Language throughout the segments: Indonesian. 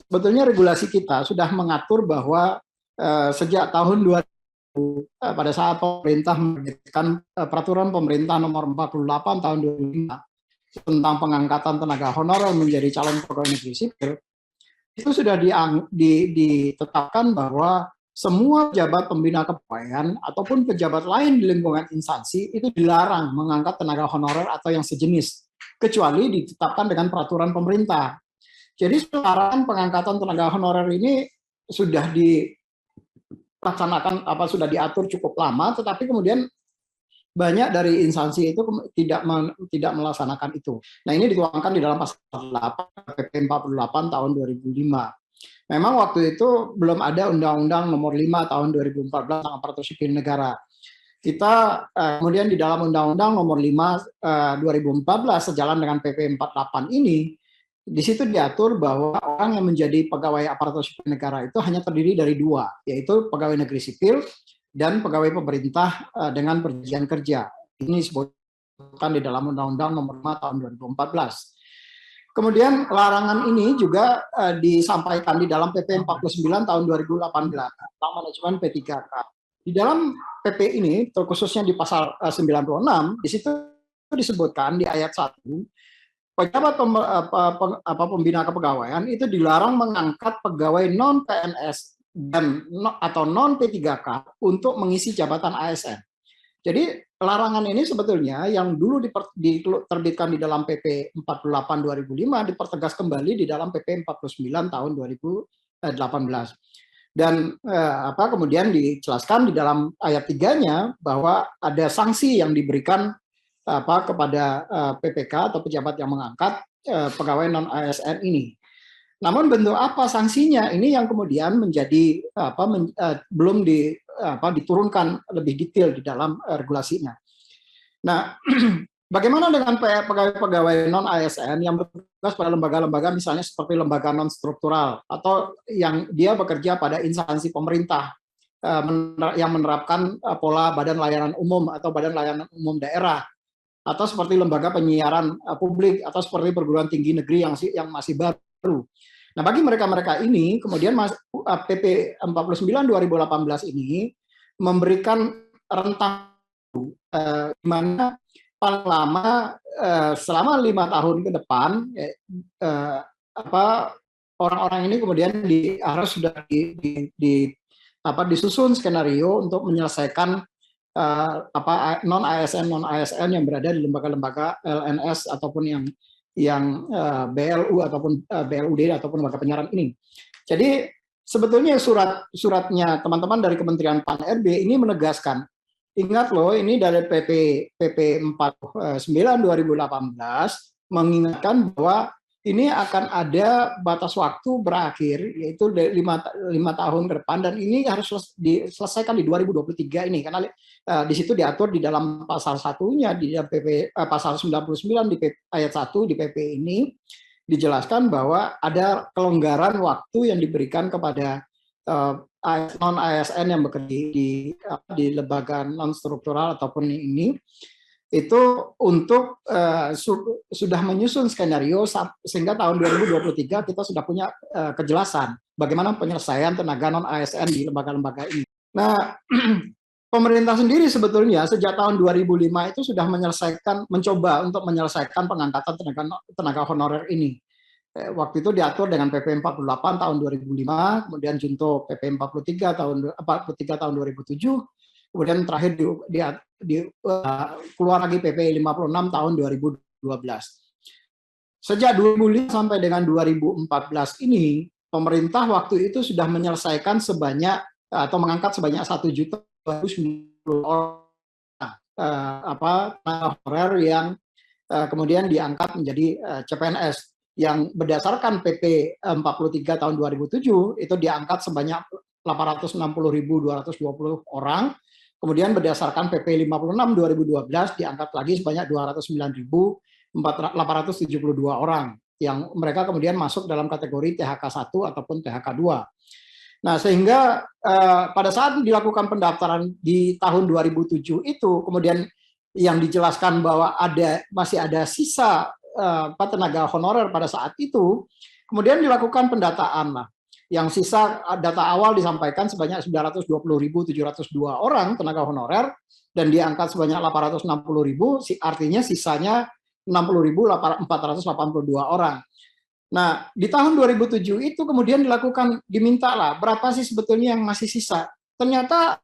sebetulnya regulasi kita sudah mengatur bahwa sejak tahun 2000 pada saat pemerintah menerbitkan peraturan pemerintah nomor 48 tahun 2005 tentang pengangkatan tenaga honorer menjadi calon pegawai negeri sipil, itu sudah ditetapkan bahwa semua pejabat pembina kepegawaian ataupun pejabat lain di lingkungan instansi itu dilarang mengangkat tenaga honorer atau yang sejenis, kecuali ditetapkan dengan peraturan pemerintah. Jadi sekarang pengangkatan tenaga honorer ini sudah dilaksanakan, sudah diatur cukup lama, tetapi kemudian banyak dari instansi itu tidak melaksanakan itu. Nah, ini dituangkan di dalam pasal 8 PP 48 tahun 2005. Memang waktu itu belum ada Undang-Undang Nomor 5 tahun 2014 tentang aparatur sipil negara. Kita kemudian di dalam Undang-Undang Nomor 5 2014 sejalan dengan PP 48 ini, di situ diatur bahwa orang yang menjadi pegawai aparatur sipil negara itu hanya terdiri dari dua, yaitu pegawai negeri sipil dan pegawai pemerintah dengan perjanjian kerja. Ini disebutkan di dalam Undang-Undang Nomor 5 tahun 2014. Kemudian larangan ini juga disampaikan di dalam PP 49 tahun 2018 tentang manajemen P3K. Di dalam PP ini, terkhususnya di pasal 96, di situ disebutkan di ayat 1, pejabat pembina kepegawaian itu dilarang mengangkat pegawai non-PNS atau non-P3K untuk mengisi jabatan ASN. Jadi larangan ini sebetulnya yang dulu diterbitkan di dalam PP 48 2005 dipertegas kembali di dalam PP 49 tahun 2018. Dan kemudian dijelaskan di dalam ayat 3-nya bahwa ada sanksi yang diberikan kepada PPK atau pejabat yang mengangkat pegawai non ASN ini. Namun bentuk apa sanksinya ini yang kemudian menjadi belum diturunkan lebih detail di dalam regulasinya. Nah, bagaimana dengan pegawai non ASN yang bertugas pada lembaga-lembaga misalnya seperti lembaga non struktural atau yang dia bekerja pada instansi pemerintah yang menerapkan pola badan layanan umum atau badan layanan umum daerah, atau seperti lembaga penyiaran publik atau seperti perguruan tinggi negeri yang masih baru. Nah, bagi mereka-mereka ini kemudian PP 49 2018 ini memberikan rentang di mana paling lama selama 5 tahun ke depan orang-orang ini kemudian harus sudah disusun skenario untuk menyelesaikan non ASN yang berada di lembaga-lembaga LNS ataupun yang BLU ataupun BLUD ataupun lembaga penyiaran ini. Jadi sebetulnya suratnya teman-teman dari Kementerian PAN-RB ini menegaskan, ingat loh, ini dari PP 49 2018 mengingatkan bahwa ini akan ada batas waktu berakhir, yaitu 5 tahun ke depan, dan ini harus diselesaikan di 2023 ini, karena di situ diatur di dalam pasal 1-nya di PP pasal 99 di ayat 1 di PP ini dijelaskan bahwa ada kelonggaran waktu yang diberikan kepada non ASN yang bekerja di lembaga non struktural ataupun ini itu untuk sudah menyusun skenario sehingga tahun 2023 kita sudah punya kejelasan bagaimana penyelesaian tenaga non ASN di lembaga-lembaga ini. Nah, pemerintah sendiri sebetulnya sejak tahun 2005 itu sudah mencoba untuk menyelesaikan pengangkatan tenaga honorer ini. Waktu itu diatur dengan PP 48 tahun 2005, kemudian junto PP 43 tahun 2007, kemudian terakhir keluar lagi PP 56 tahun 2012. Sejak 2005 sampai dengan 2014 ini, pemerintah waktu itu sudah menyelesaikan sebanyak atau mengangkat sebanyak 1.090 orang honorer yang kemudian diangkat menjadi CPNS, yang berdasarkan PP 43 tahun 2007 itu diangkat sebanyak 860.220 orang. Kemudian berdasarkan PP 56 2012 diangkat lagi sebanyak 209.872 orang yang mereka kemudian masuk dalam kategori THK 1 ataupun THK 2. Nah, sehingga pada saat dilakukan pendaftaran di tahun 2007 itu kemudian yang dijelaskan bahwa masih ada sisa tenaga honorer pada saat itu Kemudian dilakukan pendataan lah. Yang sisa data awal disampaikan sebanyak 920.702 orang tenaga honorer dan diangkat sebanyak 860.000, artinya sisanya 60.482 orang. Nah, di tahun 2007 itu kemudian diminta lah berapa sih sebetulnya yang masih sisa. Ternyata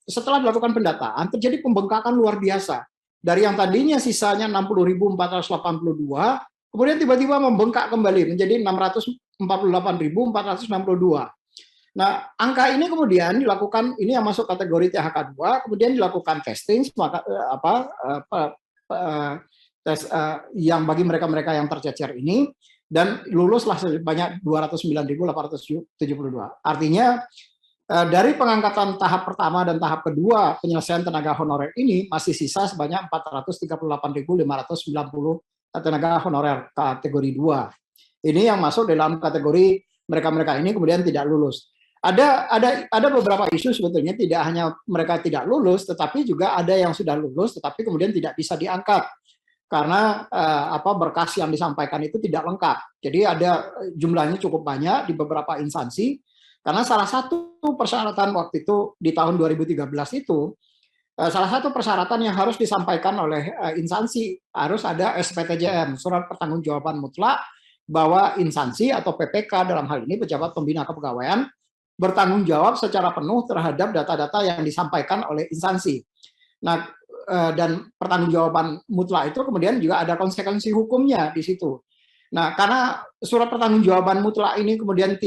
setelah dilakukan pendataan terjadi pembengkakan luar biasa. Dari yang tadinya sisanya 60.482, kemudian tiba-tiba membengkak kembali menjadi 648.462. Nah, angka ini kemudian dilakukan, ini yang masuk kategori THK 2, kemudian dilakukan testing, tes yang bagi mereka-mereka yang tercecer ini, dan luluslah sebanyak 209.872. Artinya dari pengangkatan tahap pertama dan tahap kedua penyelesaian tenaga honorer ini masih sisa sebanyak 438.590 tenaga honorer kategori 2. Ini yang masuk dalam kategori mereka-mereka ini kemudian tidak lulus. Ada beberapa isu sebetulnya, tidak hanya mereka tidak lulus, tetapi juga ada yang sudah lulus tetapi kemudian tidak bisa diangkat karena berkas yang disampaikan itu tidak lengkap. Jadi ada jumlahnya cukup banyak di beberapa instansi, karena salah satu persyaratan waktu itu di tahun 2013 itu, salah satu persyaratan yang harus disampaikan oleh instansi harus ada SPTJM, surat pertanggungjawaban mutlak, bahwa instansi atau PPK dalam hal ini pejabat pembina kepegawaian bertanggung jawab secara penuh terhadap data-data yang disampaikan oleh instansi. Nah, dan pertanggungjawaban mutlak itu kemudian juga ada konsekuensi hukumnya di situ. Nah, karena surat pertanggungjawaban mutlak ini kemudian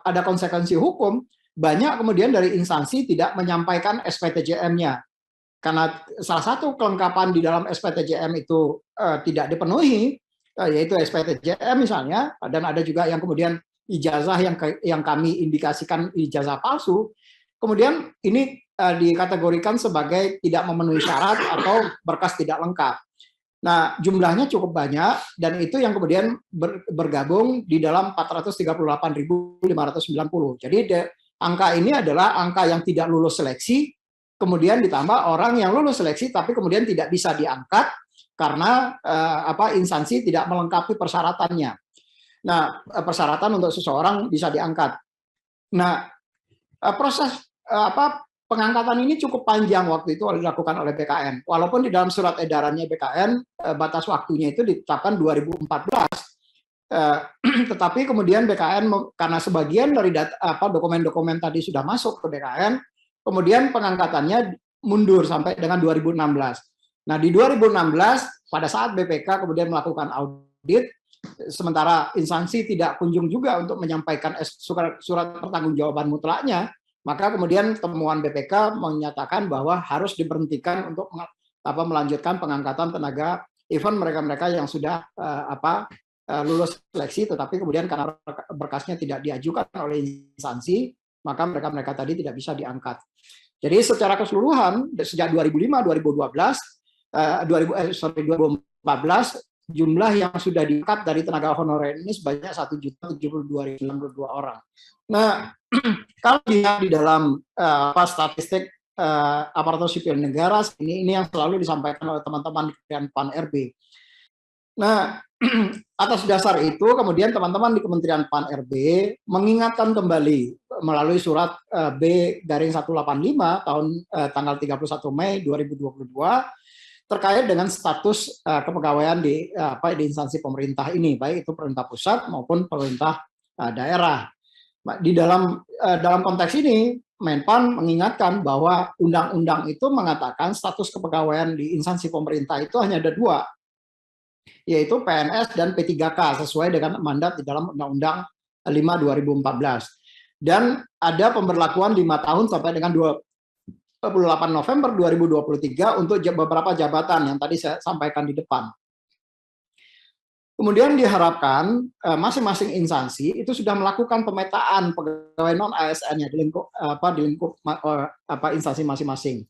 ada konsekuensi hukum, banyak kemudian dari instansi tidak menyampaikan SPTJM-nya. Karena salah satu kelengkapan di dalam SPTJM itu tidak dipenuhi, yaitu SPTJM misalnya, dan ada juga yang kemudian ijazah yang kami indikasikan ijazah palsu, kemudian ini dikategorikan sebagai tidak memenuhi syarat atau berkas tidak lengkap. Nah, jumlahnya cukup banyak dan itu yang kemudian bergabung di dalam 438.590. Jadi angka ini adalah angka yang tidak lulus seleksi, kemudian ditambah orang yang lulus seleksi tapi kemudian tidak bisa diangkat karena instansi tidak melengkapi persyaratannya. Nah, persyaratan untuk seseorang bisa diangkat. Nah, proses pengangkatan ini cukup panjang waktu itu dilakukan oleh BKN. Walaupun di dalam surat edarannya BKN batas waktunya itu ditetapkan 2014, tetapi kemudian BKN karena sebagian dari dokumen-dokumen tadi sudah masuk ke BKN, kemudian pengangkatannya mundur sampai dengan 2016. Nah, di 2016 pada saat BPK kemudian melakukan audit, sementara instansi tidak kunjung juga untuk menyampaikan surat pertanggungjawaban mutlaknya, maka kemudian temuan BPK menyatakan bahwa harus diberhentikan untuk melanjutkan pengangkatan tenaga, even mereka-mereka yang sudah lulus seleksi, tetapi kemudian karena berkasnya tidak diajukan oleh instansi, maka mereka-mereka tadi tidak bisa diangkat. Jadi secara keseluruhan sejak 2005, 2014 jumlah yang sudah diangkat dari tenaga honorer ini sebanyak 1.072.092 orang. Nah, kalau dilihat di dalam statistik aparatur sipil negara, ini yang selalu disampaikan oleh teman-teman di Kementerian PAN-RB. Nah, atas dasar itu kemudian teman-teman di Kementerian PAN-RB mengingatkan kembali melalui surat B-185 tahun tanggal 31 Mei 2022 terkait dengan status kepegawaian di instansi pemerintah ini, baik itu pemerintah pusat maupun pemerintah daerah. Di dalam konteks ini, Menpan mengingatkan bahwa undang-undang itu mengatakan status kepegawaian di instansi pemerintah itu hanya ada dua, yaitu PNS dan P3K sesuai dengan mandat di dalam Undang-Undang 5 2014. Dan ada pemberlakuan 5 tahun sampai dengan 28 November 2023 untuk beberapa jabatan yang tadi saya sampaikan di depan. Kemudian diharapkan masing-masing instansi itu sudah melakukan pemetaan pegawai non-ASN-nya di lingkup instansi masing-masing.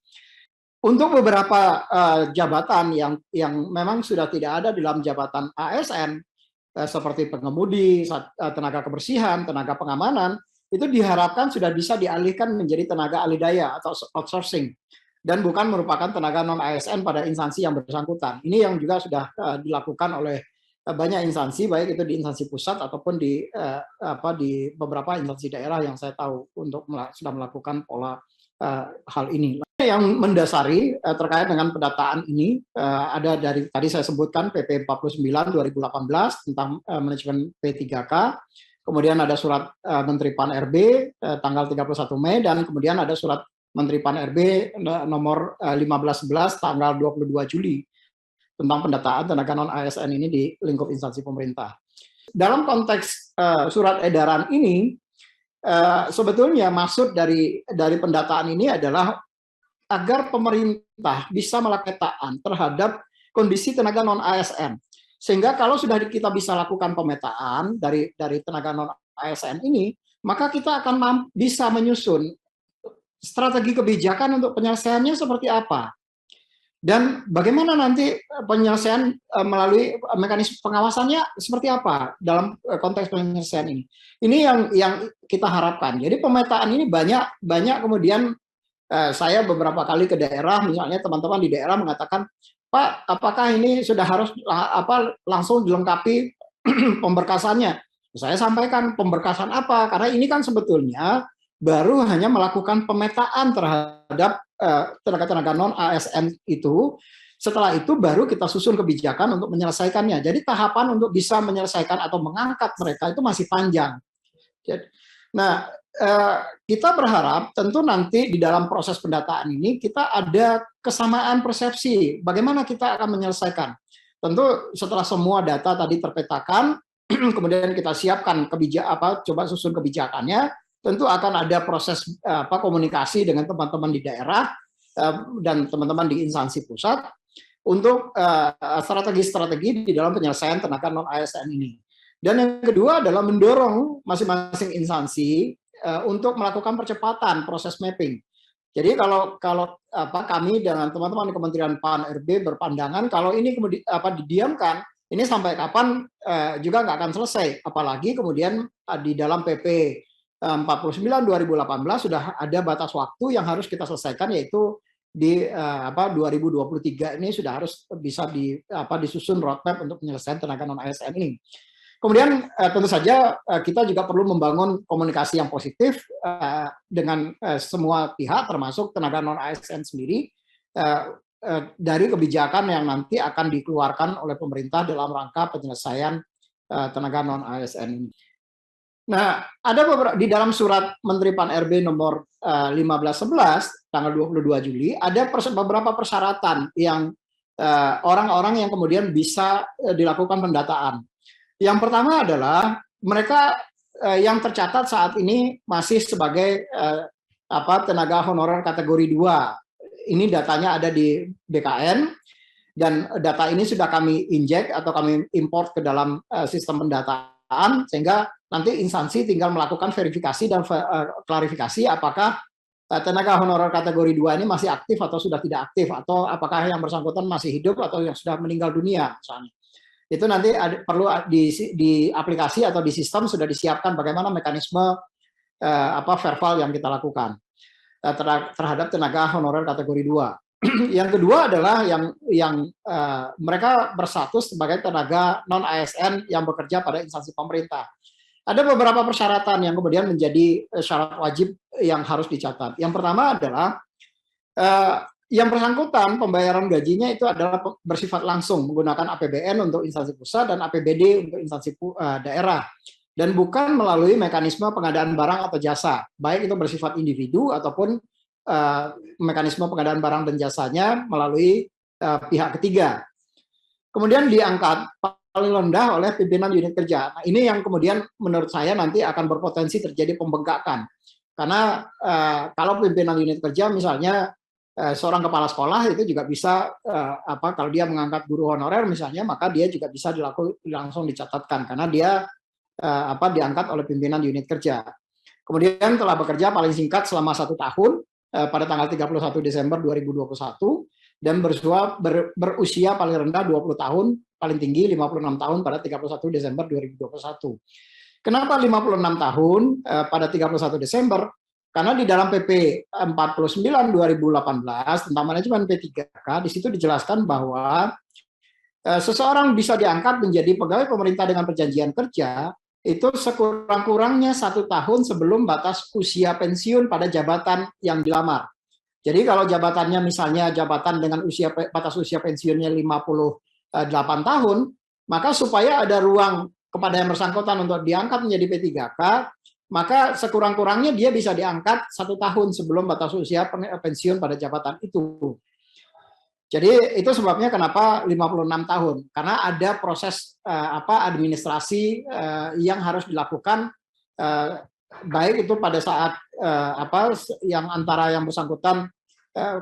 Untuk beberapa jabatan yang memang sudah tidak ada dalam jabatan ASN, seperti pengemudi, tenaga kebersihan, tenaga pengamanan, itu diharapkan sudah bisa dialihkan menjadi tenaga alih daya atau outsourcing dan bukan merupakan tenaga non ASN pada instansi yang bersangkutan. Ini yang juga sudah dilakukan oleh banyak instansi, baik itu di instansi pusat ataupun di beberapa instansi daerah yang saya tahu untuk sudah melakukan pola hal ini. Yang mendasari terkait dengan pendataan ini ada dari tadi saya sebutkan PP 49 2018 tentang manajemen P3K, kemudian ada surat Menteri Pan-RB tanggal 31 Mei, dan kemudian ada surat Menteri Pan-RB nomor 1511 tanggal 22 Juli tentang pendataan tenaga non-ASN ini di lingkup instansi pemerintah. Dalam konteks surat edaran ini, sebetulnya maksud dari pendataan ini adalah agar pemerintah bisa melakukan pemetaan terhadap kondisi tenaga non-ASN. Sehingga kalau sudah kita bisa lakukan pemetaan dari tenaga non-ASN ini, maka kita akan bisa menyusun strategi kebijakan untuk penyelesaiannya seperti apa. Dan bagaimana nanti penyelesaian melalui mekanisme pengawasannya seperti apa dalam konteks penyelesaian ini. Ini yang kita harapkan. Jadi pemetaan ini banyak kemudian saya beberapa kali ke daerah, misalnya teman-teman di daerah mengatakan, Pak, apakah ini sudah harus langsung dilengkapi pemberkasannya? Saya sampaikan pemberkasan apa? Karena ini kan sebetulnya baru hanya melakukan pemetaan terhadap tenaga-tenaga non-ASN itu. Setelah itu baru kita susun kebijakan untuk menyelesaikannya. Jadi tahapan untuk bisa menyelesaikan atau mengangkat mereka itu masih panjang. Nah, kita berharap tentu nanti di dalam proses pendataan ini kita ada kesamaan persepsi bagaimana kita akan menyelesaikan. Tentu setelah semua data tadi terpetakan, kemudian kita siapkan coba susun kebijakannya. Tentu akan ada proses komunikasi dengan teman-teman di daerah dan teman-teman di instansi pusat untuk strategi-strategi di dalam penyelesaian tenaga non-ASN ini. Dan yang kedua adalah mendorong masing-masing instansi untuk melakukan percepatan proses mapping. Jadi kalau kami dengan teman-teman di Kementerian Pan-RB berpandangan kalau ini kemudian didiamkan, ini sampai kapan juga nggak akan selesai. Apalagi kemudian di dalam PP 49 2018 sudah ada batas waktu yang harus kita selesaikan, yaitu di 2023 ini sudah harus bisa disusun roadmap untuk penyelesaian tenaga non ASN ini. Kemudian tentu saja kita juga perlu membangun komunikasi yang positif dengan semua pihak termasuk tenaga non ASN sendiri dari kebijakan yang nanti akan dikeluarkan oleh pemerintah dalam rangka penyelesaian tenaga non ASN ini. Nah, ada beberapa di dalam surat Menteri Pan-RB nomor 1511 tanggal 22 Juli ada beberapa persyaratan yang orang-orang yang kemudian bisa dilakukan pendataan. Yang pertama adalah mereka yang tercatat saat ini masih sebagai tenaga honorer kategori 2. Ini datanya ada di BKN dan data ini sudah kami injek atau kami import ke dalam sistem pendataan sehingga nanti instansi tinggal melakukan verifikasi dan klarifikasi apakah tenaga honorer kategori 2 ini masih aktif atau sudah tidak aktif, atau apakah yang bersangkutan masih hidup atau yang sudah meninggal dunia misalnya. Itu nanti perlu di aplikasi atau di sistem sudah disiapkan bagaimana mekanisme verbal yang kita lakukan terhadap tenaga honorer kategori 2. Yang kedua adalah yang mereka berstatus sebagai tenaga non ASN yang bekerja pada instansi pemerintah. Ada beberapa persyaratan yang kemudian menjadi syarat wajib yang harus dicatat. Yang pertama adalah yang bersangkutan pembayaran gajinya itu adalah bersifat langsung menggunakan APBN untuk instansi pusat dan APBD untuk instansi daerah, dan bukan melalui mekanisme pengadaan barang atau jasa, baik itu bersifat individu ataupun mekanisme pengadaan barang dan jasanya melalui pihak ketiga. Kemudian diangkat paling rendah oleh pimpinan unit kerja. Nah, ini yang kemudian menurut saya nanti akan berpotensi terjadi pembengkakan. Karena kalau pimpinan unit kerja misalnya seorang kepala sekolah itu juga bisa kalau dia mengangkat guru honorer misalnya, maka dia juga bisa langsung dicatatkan karena dia diangkat oleh pimpinan unit kerja. Kemudian telah bekerja paling singkat selama 1 tahun pada tanggal 31 Desember 2021 dan berusia paling rendah 20 tahun, paling tinggi 56 tahun pada 31 Desember 2021. Kenapa 56 tahun pada 31 Desember? Karena di dalam PP 49 2018 tentang manajemen P3K di situ dijelaskan bahwa seseorang bisa diangkat menjadi pegawai pemerintah dengan perjanjian kerja itu sekurang-kurangnya 1 tahun sebelum batas usia pensiun pada jabatan yang dilamar. Jadi kalau jabatannya misalnya jabatan dengan batas usia pensiunnya 58 tahun, maka supaya ada ruang kepada yang bersangkutan untuk diangkat menjadi P3K, maka sekurang-kurangnya dia bisa diangkat 1 tahun sebelum batas usia pensiun pada jabatan itu. Jadi itu sebabnya kenapa 56 tahun, karena ada proses administrasi yang harus dilakukan, baik itu pada saat yang antara yang bersangkutan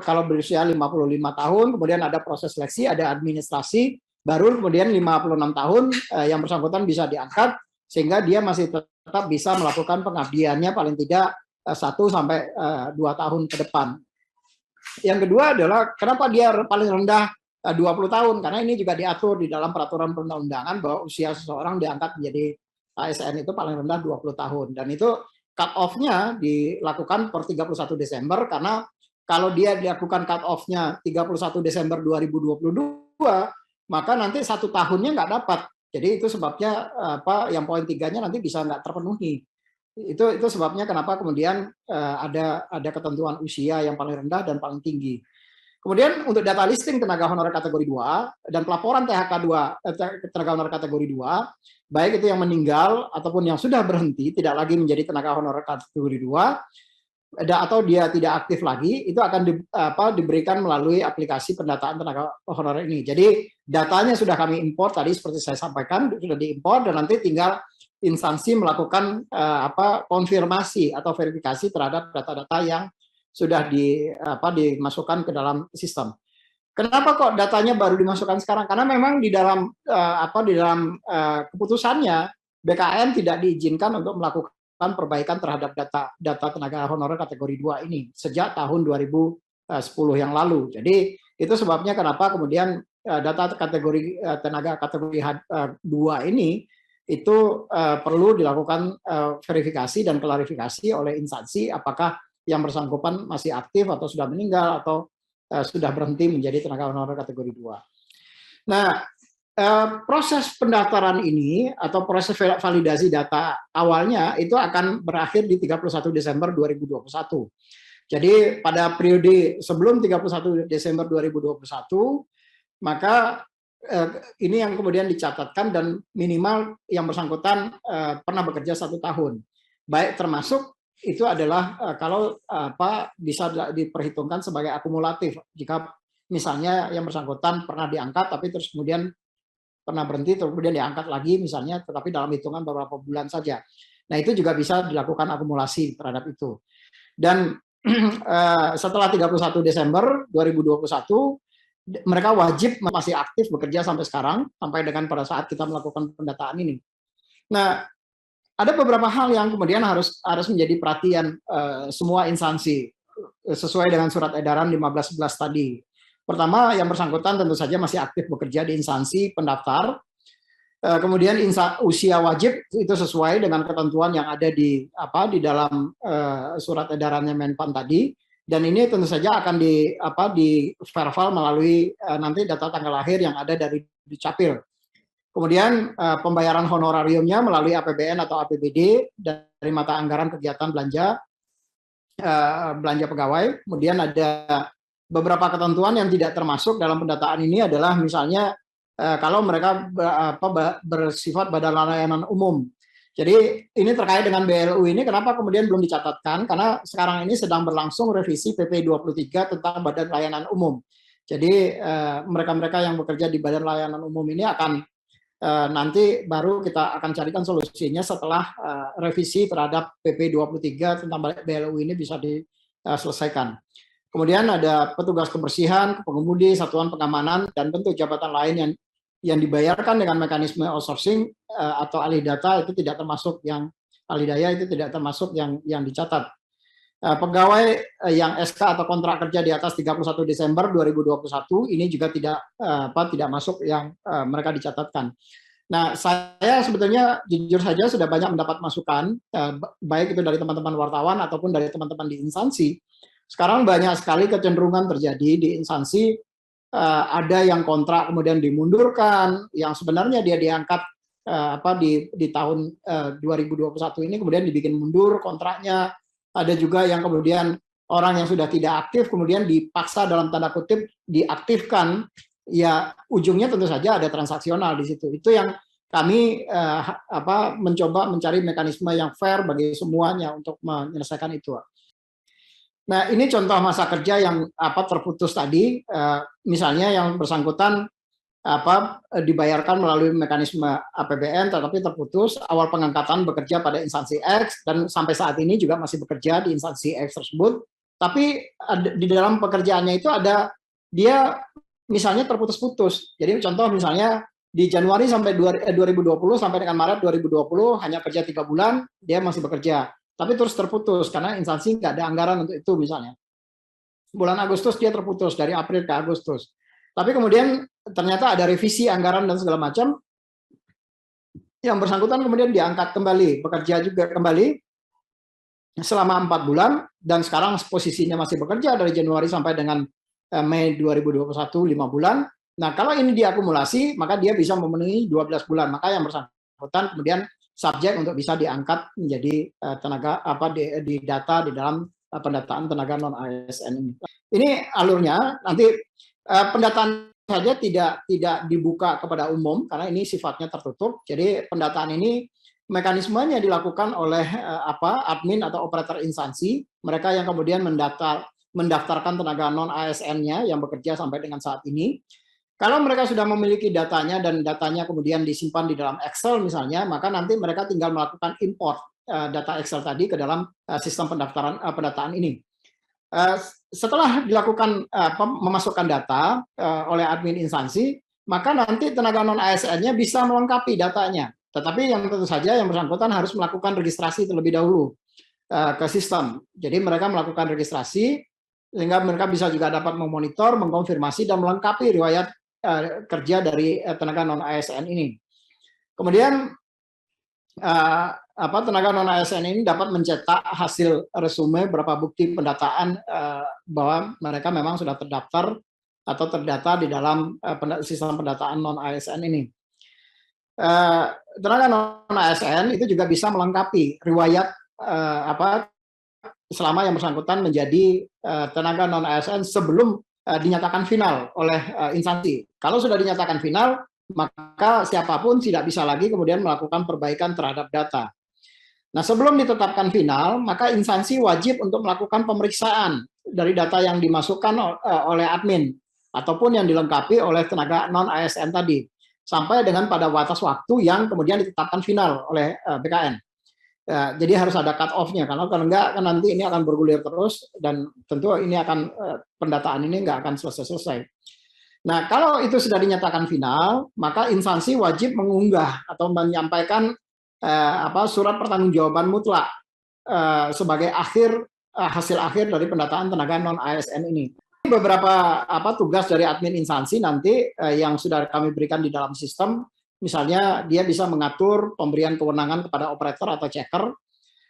kalau berusia 55 tahun, kemudian ada proses seleksi, ada administrasi, baru kemudian 56 tahun yang bersangkutan bisa diangkat sehingga dia masih tetap bisa melakukan pengabdiannya paling tidak 1 sampai 2 tahun ke depan. Yang kedua adalah kenapa dia paling rendah 20 tahun, karena ini juga diatur di dalam peraturan perundang-undangan bahwa usia seseorang diangkat menjadi ASN itu paling rendah 20 tahun, dan itu cut off-nya dilakukan per 31 Desember, karena kalau dia dilakukan cut off-nya 31 Desember 2022, maka nanti 1 tahunnya nggak dapat. Jadi itu sebabnya yang poin 3-nya nanti bisa nggak terpenuhi. Itu sebabnya kenapa kemudian ada ketentuan usia yang paling rendah dan paling tinggi. Kemudian untuk data listing tenaga honorer kategori 2 dan pelaporan THK 2 tenaga honorer kategori 2, baik itu yang meninggal ataupun yang sudah berhenti tidak lagi menjadi tenaga honorer kategori 2 atau dia tidak aktif lagi, itu akan diberikan melalui aplikasi pendataan tenaga honorer ini. Jadi datanya sudah kami import tadi seperti saya sampaikan, sudah diimport dan nanti tinggal instansi melakukan konfirmasi atau verifikasi terhadap data-data yang sudah dimasukkan ke dalam sistem. Kenapa kok datanya baru dimasukkan sekarang? Karena memang di dalam keputusannya BKN tidak diizinkan untuk melakukan perbaikan terhadap data tenaga honorer kategori 2 ini sejak tahun 2010 yang lalu. Jadi itu sebabnya kenapa kemudian data kategori tenaga kategori 2 ini itu perlu dilakukan verifikasi dan klarifikasi oleh instansi apakah yang bersangkutan masih aktif atau sudah meninggal atau sudah berhenti menjadi tenaga honorer kategori 2. Nah, proses pendaftaran ini atau proses validasi data awalnya itu akan berakhir di 31 Desember 2021. Jadi pada periode sebelum 31 Desember 2021, maka ini yang kemudian dicatatkan dan minimal yang bersangkutan pernah bekerja 1 tahun. Baik termasuk itu adalah kalau bisa diperhitungkan sebagai akumulatif. Jika misalnya yang bersangkutan pernah diangkat tapi terus kemudian pernah berhenti terus kemudian diangkat lagi misalnya, tetapi dalam hitungan beberapa bulan saja. Nah itu juga bisa dilakukan akumulasi terhadap itu. Dan setelah 31 Desember 2021 mereka wajib masih aktif bekerja sampai sekarang, sampai dengan pada saat kita melakukan pendataan ini. Nah, ada beberapa hal yang kemudian harus menjadi perhatian semua instansi sesuai dengan surat edaran 1511 tadi. Pertama, yang bersangkutan tentu saja masih aktif bekerja di instansi pendaftar. Kemudian usia wajib itu sesuai dengan ketentuan yang ada di dalam surat edarannya Menpan tadi. Dan ini tentu saja akan di verval melalui nanti data tanggal lahir yang ada dari Dukcapil. Kemudian pembayaran honorariumnya melalui APBN atau APBD dari mata anggaran kegiatan belanja pegawai. Kemudian ada beberapa ketentuan yang tidak termasuk dalam pendataan ini adalah misalnya kalau mereka bersifat badan layanan umum. Jadi ini terkait dengan BLU ini kenapa kemudian belum dicatatkan, karena sekarang ini sedang berlangsung revisi PP 23 tentang badan layanan umum. Jadi mereka-mereka yang bekerja di badan layanan umum ini akan nanti baru kita akan carikan solusinya setelah revisi terhadap PP 23 tentang BLU ini bisa diselesaikan. Kemudian ada petugas kebersihan, pengemudi, satuan pengamanan, dan bentuk jabatan lain yang dibayarkan dengan mekanisme outsourcing atau alih data itu tidak termasuk yang alih daya itu tidak termasuk yang dicatat. Pegawai yang SK atau kontrak kerja di atas 31 Desember 2021 ini juga tidak masuk yang mereka dicatatkan. Nah, saya sebetulnya jujur saja sudah banyak mendapat masukan baik itu dari teman-teman wartawan ataupun dari teman-teman di instansi. Sekarang banyak sekali kecenderungan terjadi di instansi ada yang kontrak kemudian dimundurkan, yang sebenarnya dia diangkat di tahun 2021 ini kemudian dibikin mundur kontraknya. Ada juga yang kemudian orang yang sudah tidak aktif kemudian dipaksa dalam tanda kutip diaktifkan. Ya ujungnya tentu saja ada transaksional di situ. Itu yang kami mencoba mencari mekanisme yang fair bagi semuanya untuk menyelesaikan itu. Nah, ini contoh masa kerja yang terputus tadi, misalnya yang bersangkutan dibayarkan melalui mekanisme APBN tetapi terputus, awal pengangkatan bekerja pada instansi X dan sampai saat ini juga masih bekerja di instansi X tersebut, tapi di dalam pekerjaannya itu ada dia misalnya terputus-putus. Jadi contoh misalnya di Januari sampai 2020 sampai dengan Maret 2020 hanya kerja 3 bulan, dia masih bekerja. Tapi terus terputus karena instansi nggak ada anggaran untuk itu misalnya. Bulan Agustus dia terputus dari April ke Agustus. Tapi kemudian ternyata ada revisi anggaran dan segala macam. Yang bersangkutan kemudian diangkat kembali, bekerja juga kembali selama 4 bulan dan sekarang posisinya masih bekerja dari Januari sampai dengan Mei 2021 5 bulan. Nah, kalau ini diakumulasi maka dia bisa memenuhi 12 bulan. Maka yang bersangkutan kemudian subjek untuk bisa diangkat menjadi tenaga di data di dalam pendataan tenaga non ASN ini. Ini alurnya nanti pendataan saja tidak dibuka kepada umum karena ini sifatnya tertutup. Jadi pendataan ini mekanismenya dilakukan oleh admin atau operator instansi, mereka yang kemudian mendaftarkan tenaga non ASN-nya yang bekerja sampai dengan saat ini. Kalau mereka sudah memiliki datanya dan datanya kemudian disimpan di dalam Excel misalnya, maka nanti mereka tinggal melakukan import data Excel tadi ke dalam sistem pendataan ini. Setelah dilakukan memasukkan data oleh admin instansi, maka nanti tenaga non ASN-nya bisa melengkapi datanya. Tetapi yang tentu saja yang bersangkutan harus melakukan registrasi terlebih dahulu ke sistem. Jadi mereka melakukan registrasi sehingga mereka bisa juga dapat memonitor, mengkonfirmasi dan melengkapi riwayat kerja dari tenaga non ASN ini. Kemudian tenaga non ASN ini dapat mencetak hasil resume berapa bukti pendataan bahwa mereka memang sudah terdaftar atau terdata di dalam sistem pendataan non ASN ini. Tenaga non ASN itu juga bisa melengkapi riwayat selama yang bersangkutan menjadi tenaga non ASN sebelum dinyatakan final oleh instansi. Kalau sudah dinyatakan final, maka siapapun tidak bisa lagi kemudian melakukan perbaikan terhadap data. Nah, sebelum ditetapkan final, maka instansi wajib untuk melakukan pemeriksaan dari data yang dimasukkan oleh admin ataupun yang dilengkapi oleh tenaga non ASN tadi sampai dengan pada batas waktu yang kemudian ditetapkan final oleh BKN. Jadi harus ada cut off-nya, karena kalau enggak kan nanti ini akan bergulir terus dan tentu ini akan pendataan ini enggak akan selesai-selesai. Nah, kalau itu sudah dinyatakan final, maka instansi wajib mengunggah atau menyampaikan surat pertanggungjawaban mutlak sebagai hasil akhir dari pendataan tenaga non ASN ini. Beberapa tugas dari admin instansi nanti yang sudah kami berikan di dalam sistem. Misalnya dia bisa mengatur pemberian kewenangan kepada operator atau checker,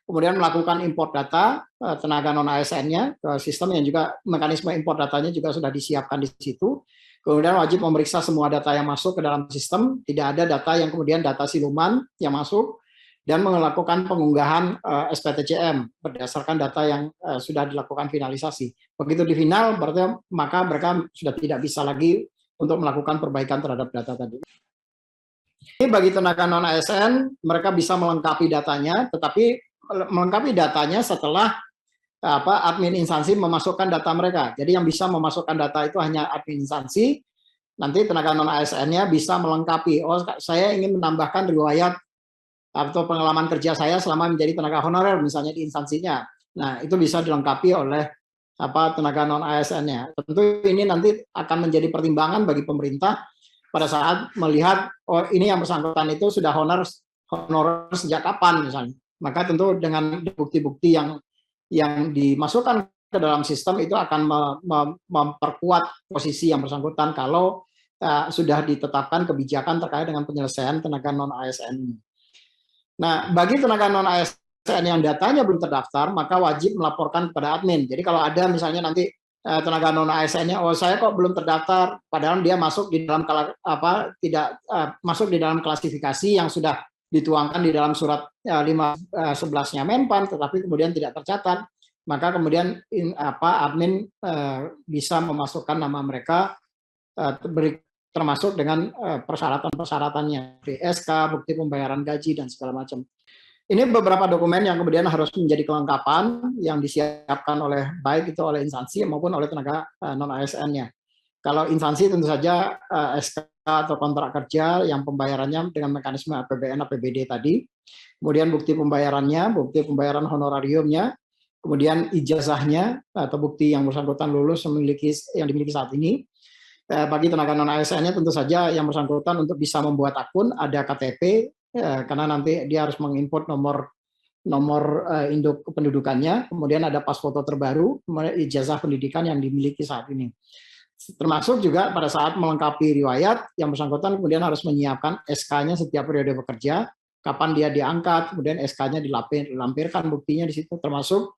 kemudian melakukan import data tenaga non ASN-nya ke sistem yang juga mekanisme import datanya juga sudah disiapkan di situ. Kemudian wajib memeriksa semua data yang masuk ke dalam sistem, tidak ada data yang kemudian data siluman yang masuk, dan melakukan pengunggahan SPTCM berdasarkan data yang sudah dilakukan finalisasi. Begitu di final, berarti maka mereka sudah tidak bisa lagi untuk melakukan perbaikan terhadap data tadi. Ini bagi tenaga non ASN, mereka bisa melengkapi datanya, tetapi melengkapi datanya setelah admin instansi memasukkan data mereka. Jadi yang bisa memasukkan data itu hanya admin instansi. Nanti tenaga non ASN-nya bisa melengkapi. Oh, saya ingin menambahkan riwayat atau pengalaman kerja saya selama menjadi tenaga honorer misalnya di instansinya. Nah, itu bisa dilengkapi oleh tenaga non ASN-nya. Tentu ini nanti akan menjadi pertimbangan bagi pemerintah pada saat melihat ini yang bersangkutan itu sudah honorer sejak kapan misalnya. Maka tentu dengan bukti-bukti yang dimasukkan ke dalam sistem itu akan memperkuat posisi yang bersangkutan kalau sudah ditetapkan kebijakan terkait dengan penyelesaian tenaga non ASN ini. Nah, bagi tenaga non ASN yang datanya belum terdaftar, maka wajib melaporkan kepada admin. Jadi kalau ada misalnya nanti tenaga non ASN-nya, oh saya kok belum terdaftar, padahal dia masuk di dalam tidak masuk di dalam klasifikasi yang sudah dituangkan di dalam surat 511-nya Menpan, tetapi kemudian tidak tercatat, maka kemudian admin bisa memasukkan nama mereka termasuk dengan persyaratan-persyaratannya, SK, bukti pembayaran gaji dan segala macam. Ini beberapa dokumen yang kemudian harus menjadi kelengkapan yang disiapkan oleh baik itu oleh instansi maupun oleh tenaga non ASN-nya. Kalau instansi tentu saja SK atau kontrak kerja yang pembayarannya dengan mekanisme APBN, APBD tadi, kemudian bukti pembayarannya, bukti pembayaran honorariumnya, kemudian ijazahnya atau bukti yang bersangkutan lulus yang dimiliki saat ini. Bagi tenaga non ASN-nya tentu saja yang bersangkutan untuk bisa membuat akun ada KTP, karena nanti dia harus menginput nomor induk kependudukannya, kemudian ada pas foto terbaru, kemudian ijazah pendidikan yang dimiliki saat ini. Termasuk juga pada saat melengkapi riwayat, yang bersangkutan kemudian harus menyiapkan SK-nya setiap periode bekerja, kapan dia diangkat, kemudian SK-nya dilampirkan buktinya di situ, termasuk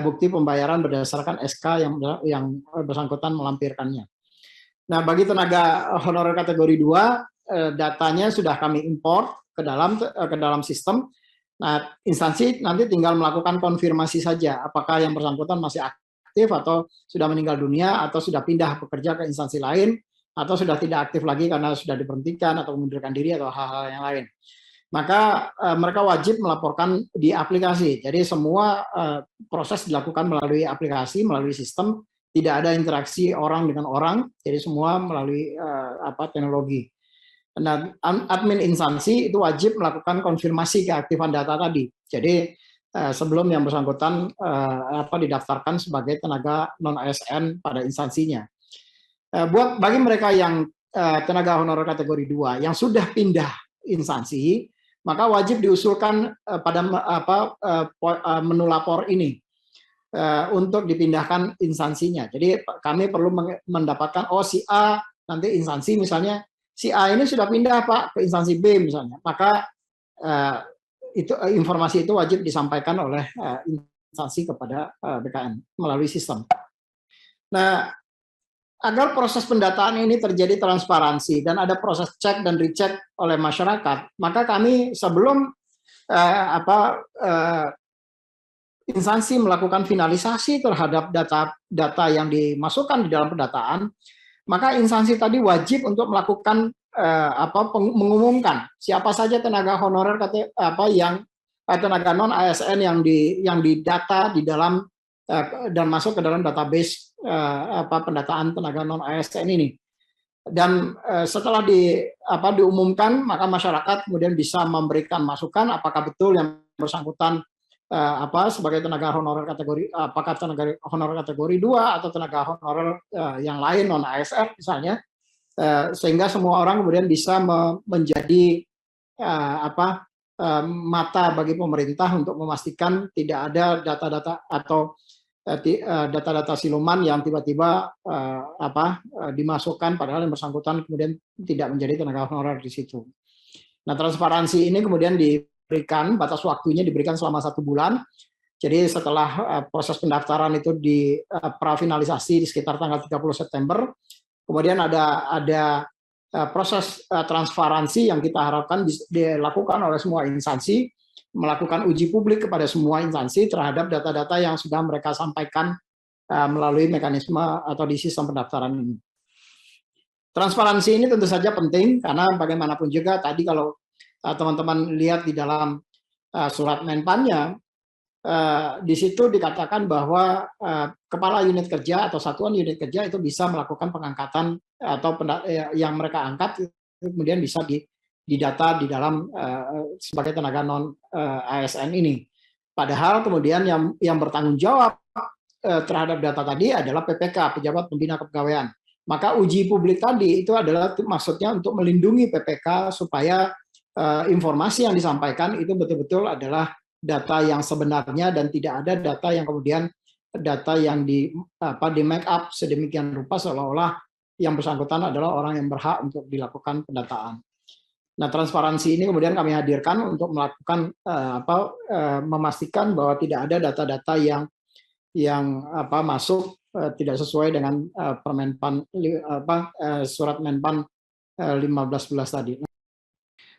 bukti pembayaran berdasarkan SK yang bersangkutan melampirkannya. Nah, bagi tenaga honorer kategori 2, datanya sudah kami import ke dalam sistem. Nah, instansi nanti tinggal melakukan konfirmasi saja apakah yang bersangkutan masih aktif atau sudah meninggal dunia atau sudah pindah bekerja ke instansi lain atau sudah tidak aktif lagi karena sudah diberhentikan atau mengundurkan diri atau hal-hal yang lain. Maka mereka wajib melaporkan di aplikasi. Jadi semua proses dilakukan melalui aplikasi, melalui sistem, tidak ada interaksi orang dengan orang, jadi semua melalui teknologi. Nah, admin instansi itu wajib melakukan konfirmasi keaktifan data tadi. Jadi sebelum yang bersangkutan didaftarkan sebagai tenaga non ASN pada instansinya. Bagi mereka yang tenaga honorer kategori 2 yang sudah pindah instansi, maka wajib diusulkan pada menu lapor ini untuk dipindahkan instansinya. Jadi kami perlu mendapatkan si A nanti instansi misalnya si A ini sudah pindah Pak ke instansi B misalnya, maka informasi itu wajib disampaikan oleh instansi kepada BKN melalui sistem. Nah, agar proses pendataan ini terjadi transparansi dan ada proses cek dan recheck oleh masyarakat, maka kami sebelum instansi melakukan finalisasi terhadap data yang dimasukkan di dalam pendataan, maka instansi tadi wajib untuk melakukan mengumumkan siapa saja tenaga honorer tenaga non ASN yang didata di dalam dan masuk ke dalam database pendataan tenaga non ASN ini. Dan setelah diumumkan, maka masyarakat kemudian bisa memberikan masukan apakah betul yang bersangkutan sebagai tenaga honorer kategori, apakah tenaga honorer kategori 2 atau tenaga honorer yang lain non ASN misalnya, sehingga semua orang kemudian bisa menjadi mata bagi pemerintah untuk memastikan tidak ada data-data atau data-data siluman yang tiba-tiba dimasukkan padahal yang bersangkutan kemudian tidak menjadi tenaga honorer di situ. Nah, transparansi ini kemudian diberikan, batas waktunya diberikan selama 1 bulan. Jadi setelah proses pendaftaran itu prafinalisasi di sekitar tanggal 30 September, kemudian ada proses transparansi yang kita harapkan dilakukan oleh semua instansi, melakukan uji publik kepada semua instansi terhadap data-data yang sudah mereka sampaikan melalui mekanisme atau di sistem pendaftaran ini. Transparansi ini tentu saja penting karena bagaimanapun juga tadi kalau teman-teman lihat di dalam surat Menpannya, di situ dikatakan bahwa kepala unit kerja atau satuan unit kerja itu bisa melakukan pengangkatan atau yang mereka angkat kemudian bisa didata di dalam sebagai tenaga non ASN ini. Padahal kemudian yang bertanggung jawab terhadap data tadi adalah PPK, Pejabat Pembina Kepegawaian. Maka uji publik tadi itu adalah maksudnya untuk melindungi PPK supaya informasi yang disampaikan itu betul-betul adalah data yang sebenarnya dan tidak ada data yang kemudian di make up sedemikian rupa seolah-olah yang bersangkutan adalah orang yang berhak untuk dilakukan pendataan. Nah, transparansi ini kemudian kami hadirkan untuk melakukan memastikan bahwa tidak ada data-data yang masuk tidak sesuai dengan surat Menpan 1511 tadi.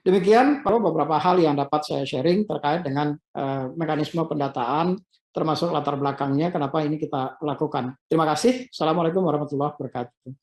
Demikian beberapa hal yang dapat saya sharing terkait dengan mekanisme pendataan, termasuk latar belakangnya kenapa ini kita lakukan. Terima kasih. Assalamualaikum warahmatullahi wabarakatuh.